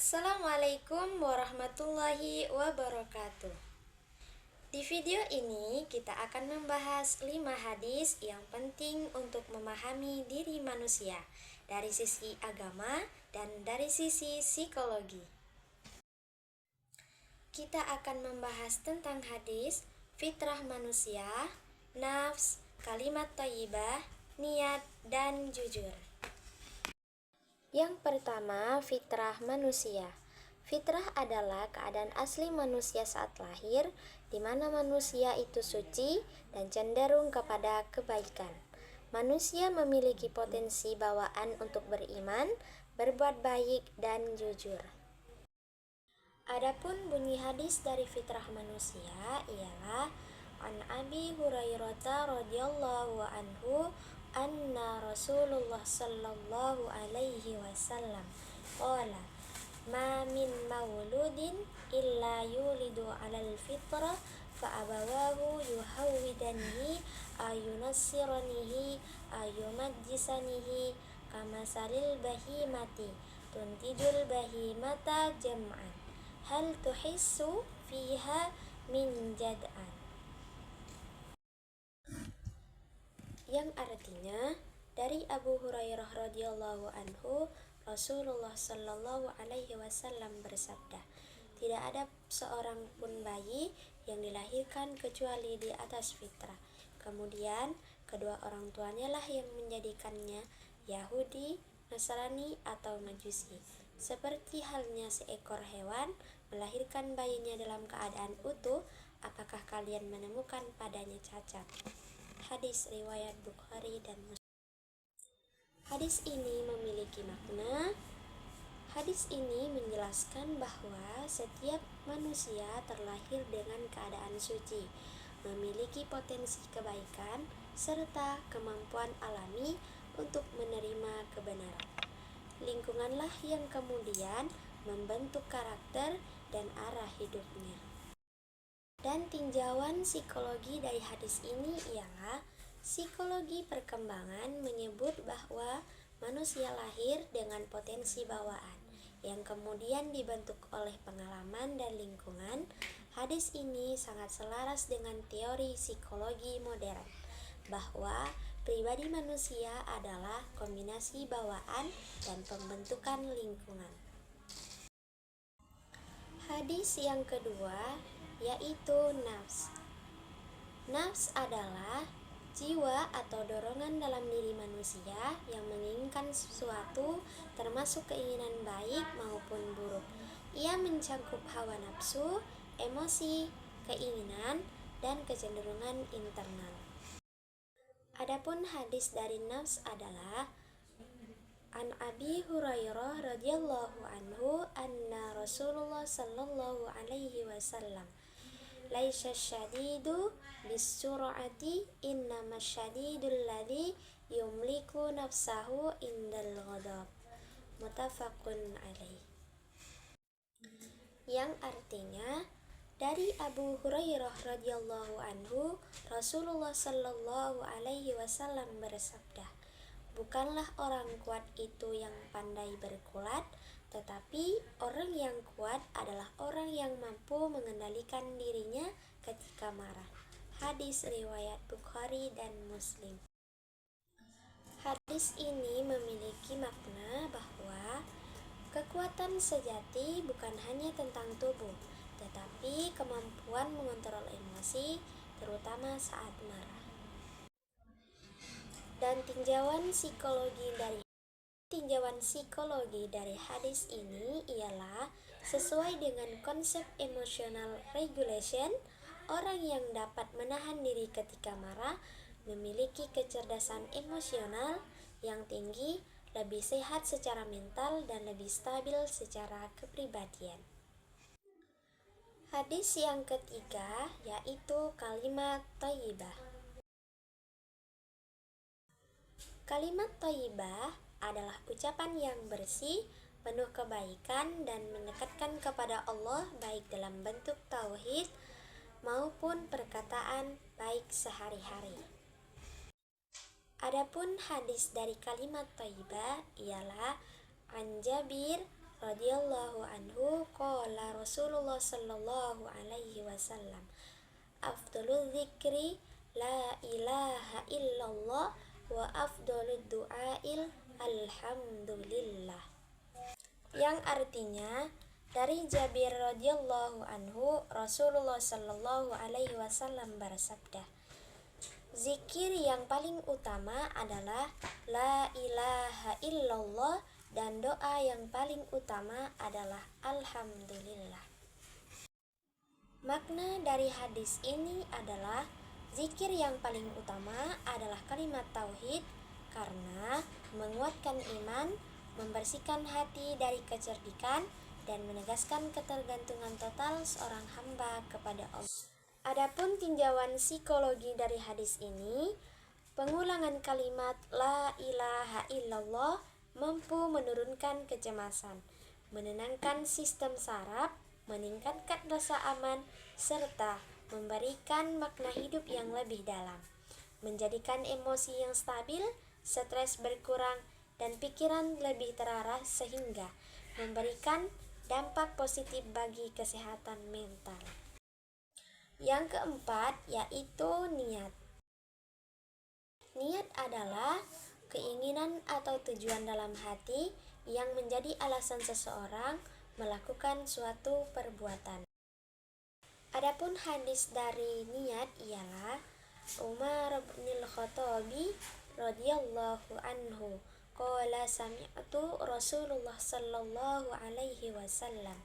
Assalamualaikum warahmatullahi wabarakatuh. Di video ini kita akan membahas 5 hadis yang penting untuk memahami diri manusia dari sisi agama dan dari sisi psikologi. Kita akan membahas tentang hadis fitrah manusia, nafs, kalimat thayyibah, niat, dan jujur. Yang pertama, fitrah manusia. Fitrah adalah keadaan asli manusia saat lahir, di mana manusia itu suci dan cenderung kepada kebaikan. Manusia memiliki potensi bawaan untuk beriman, berbuat baik, dan jujur. Adapun bunyi hadis dari fitrah manusia ialah An Abi Hurairah radhiyallahu anhu anna Rasulullah sallallahu alaihi wasallam qala ma min mauludin illa yulidu alal fitrah fa abawahu yuhawwidanihi ayunassiranihi ayumajjisanihi kama salil bahimati tuntijul bahimata jam'an hal tuhissu fiha min jad'an, yang artinya dari Abu Hurairah radhiyallahu anhu, Rasulullah sallallahu alaihi wasallam bersabda, tidak ada seorang pun bayi yang dilahirkan kecuali di atas fitrah. Kemudian kedua orang tuanya lah yang menjadikannya Yahudi, Nasrani atau Majusi. Seperti halnya seekor hewan melahirkan bayinya dalam keadaan utuh, apakah kalian menemukan padanya cacat? Hadis riwayat Bukhari dan Muslim. Hadis ini memiliki makna. Hadis ini menjelaskan bahwa setiap manusia terlahir dengan keadaan suci, memiliki potensi kebaikan, serta kemampuan alami untuk menerima kebenaran. Lingkunganlah yang kemudian membentuk karakter dan arah hidupnya. Dan tinjauan psikologi dari hadis ini ialah psikologi perkembangan menyebut bahwa manusia lahir dengan potensi bawaan yang kemudian dibentuk oleh pengalaman dan lingkungan. Hadis ini sangat selaras dengan teori psikologi modern bahwa pribadi manusia adalah kombinasi bawaan dan pembentukan lingkungan. Hadis yang kedua yaitu nafs. Nafs adalah jiwa atau dorongan dalam diri manusia yang menginginkan sesuatu, termasuk keinginan baik maupun buruk. Ia mencakup hawa nafsu, emosi, keinginan, dan kecenderungan internal. Adapun hadis dari nafs adalah An Abi Hurairah radhiyallahu anhu anna Rasulullah sallallahu alaihi wasallam laisa syadidu bisur'ati innamas syadidul ladzi yumliku nafsahu indal ghadab, muttafaqun alaih. Yang artinya dari Abu Hurairah radhiyallahu anhu, Rasulullah sallallahu alaihi wasallam bersabda, bukanlah orang kuat itu yang pandai berkulat, tetapi orang yang kuat adalah orang yang mampu mengendalikan dirinya ketika marah. Hadis riwayat Bukhari dan Muslim. Hadis ini memiliki makna bahwa kekuatan sejati bukan hanya tentang tubuh, tetapi kemampuan mengontrol emosi, terutama saat marah. Dan tinjauan psikologi dari hadis ini ialah sesuai dengan konsep emotional regulation. Orang yang dapat menahan diri ketika marah memiliki kecerdasan emosional yang tinggi, lebih sehat secara mental, dan lebih stabil secara kepribadian. Hadis yang ketiga yaitu kalimat thayyibah. Kalimat thayyibah adalah ucapan yang bersih, penuh kebaikan, dan mendekatkan kepada Allah baik dalam bentuk tauhid maupun perkataan baik sehari-hari. Adapun hadis dari kalimat thayyibah ialah An Jabir radhiyallahu anhu qala Rasulullah sallallahu alaihi wasallam afdhalul dzikri la ilaha illallah wa afdhalud du'ail alhamdulillah, yang artinya dari Jabir radhiyallahu anhu Rasulullah sallallahu alaihi wasallam bersabda, zikir yang paling utama adalah la ilaha illallah dan doa yang paling utama adalah alhamdulillah. Makna dari hadis ini adalah zikir yang paling utama adalah kalimat tauhid karena menguatkan iman, membersihkan hati dari kecerdikan, dan menegaskan ketergantungan total seorang hamba kepada Allah. Adapun tinjauan psikologi dari hadis ini, pengulangan kalimat la ilaha illallah mampu menurunkan kecemasan, menenangkan sistem saraf, meningkatkan rasa aman, serta memberikan makna hidup yang lebih dalam, menjadikan emosi yang stabil, stres berkurang, dan pikiran lebih terarah sehingga memberikan dampak positif bagi kesehatan mental. Yang keempat yaitu niat. Niat adalah keinginan atau tujuan dalam hati yang menjadi alasan seseorang melakukan suatu perbuatan. Adapun hadis dari niat ialah Umar bin Khattabi radhiyallahu anhu qala sami'tu Rasulullah sallallahu alaihi wasallam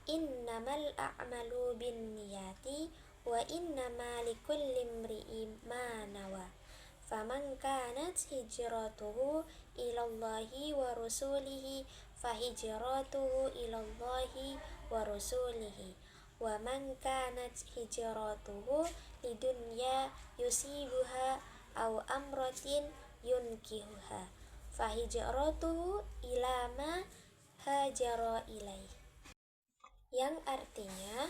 innamal a'malu binniyati wa innama likulli imri'in ma nawa faman kanat hijratuhu ilallahi wa rasulihi fahijratuhu ilallahi wa rasulihi wa man kanat hijratuhu lidunya yusibuha aw amratin yunkihuha fahijratuhu ila ma hajara ilaih, yang artinya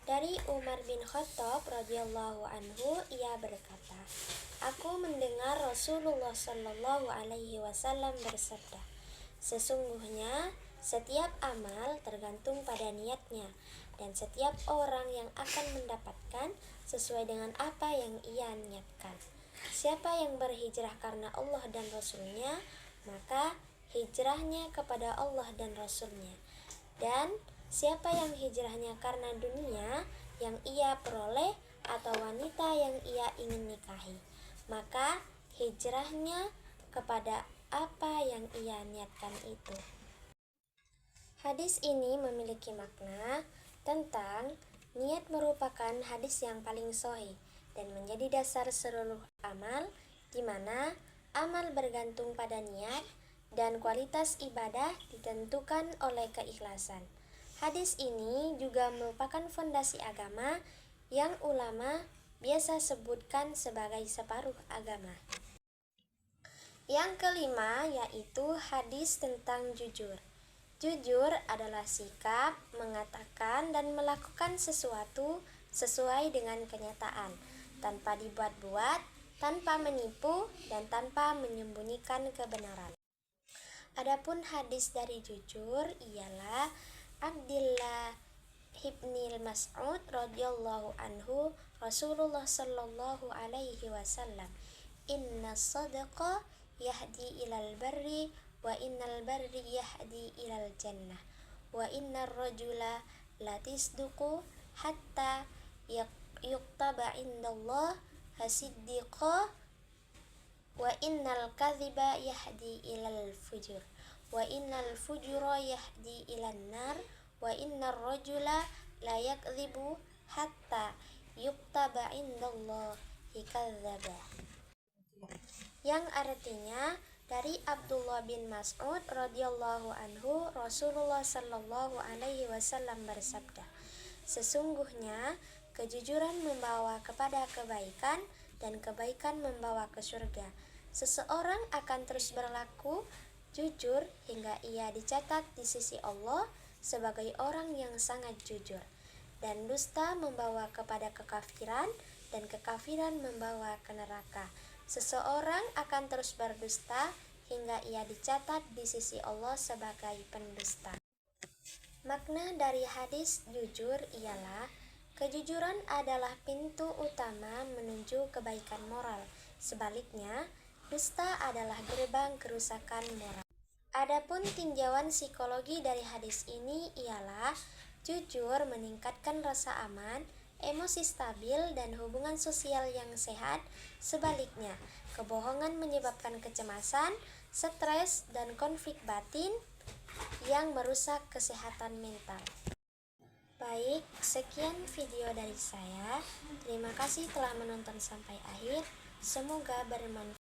dari Umar bin Khattab radhiyallahu anhu ia berkata, aku mendengar Rasulullah sallallahu alaihi wasallam bersabda, sesungguhnya setiap amal tergantung pada niatnya, dan setiap orang yang akan mendapatkan sesuai dengan apa yang ia niatkan. Siapa yang berhijrah karena Allah dan Rasulnya, maka hijrahnya kepada Allah dan Rasulnya. Dan siapa yang hijrahnya karena dunia yang ia peroleh atau wanita yang ia ingin nikahi, maka hijrahnya kepada apa yang ia niatkan itu. Hadis ini memiliki makna tentang niat merupakan hadis yang paling sahih dan menjadi dasar seluruh amal, di mana amal bergantung pada niat dan kualitas ibadah ditentukan oleh keikhlasan. Hadis ini juga merupakan fondasi agama yang ulama biasa sebutkan sebagai separuh agama. Yang kelima yaitu hadis tentang jujur. Jujur adalah sikap mengatakan dan melakukan sesuatu sesuai dengan kenyataan, tanpa dibuat-buat, tanpa menipu, dan tanpa menyembunyikan kebenaran. Adapun hadis dari jujur ialah Abdillah ibnil Mas'ud radhiyallahu anhu Rasulullah sallallahu alaihi wasallam inna sadaqa yahdi ilal barri wa innal barri yahdi ilal jannah wa innar rajula latisduqu hatta yuktaba indallah hasiddiqa wa innal kadhiba yahdi ilal fujur wa innal fujura yahdi ilan nar wa innar rajula la yakdhibu hatta yuktaba indallahi kadzdzaba, yang artinya dari Abdullah bin Mas'ud radhiyallahu anhu Rasulullah sallallahu alaihi wasallam bersabda, sesungguhnya kejujuran membawa kepada kebaikan dan kebaikan membawa ke surga. Seseorang akan terus berlaku jujur hingga ia dicatat di sisi Allah sebagai orang yang sangat jujur. Dan dusta membawa kepada kekafiran dan kekafiran membawa ke neraka. Seseorang akan terus berdusta hingga ia dicatat di sisi Allah sebagai pendusta. Makna dari hadis jujur ialah kejujuran adalah pintu utama menuju kebaikan moral. Sebaliknya, dusta adalah gerbang kerusakan moral. Adapun tinjauan psikologi dari hadis ini ialah jujur meningkatkan rasa aman, emosi stabil, dan hubungan sosial yang sehat. Sebaliknya, kebohongan menyebabkan kecemasan, stres, dan konflik batin yang merusak kesehatan mental. Baik, sekian video dari saya. Terima kasih telah menonton sampai akhir. Semoga bermanfaat.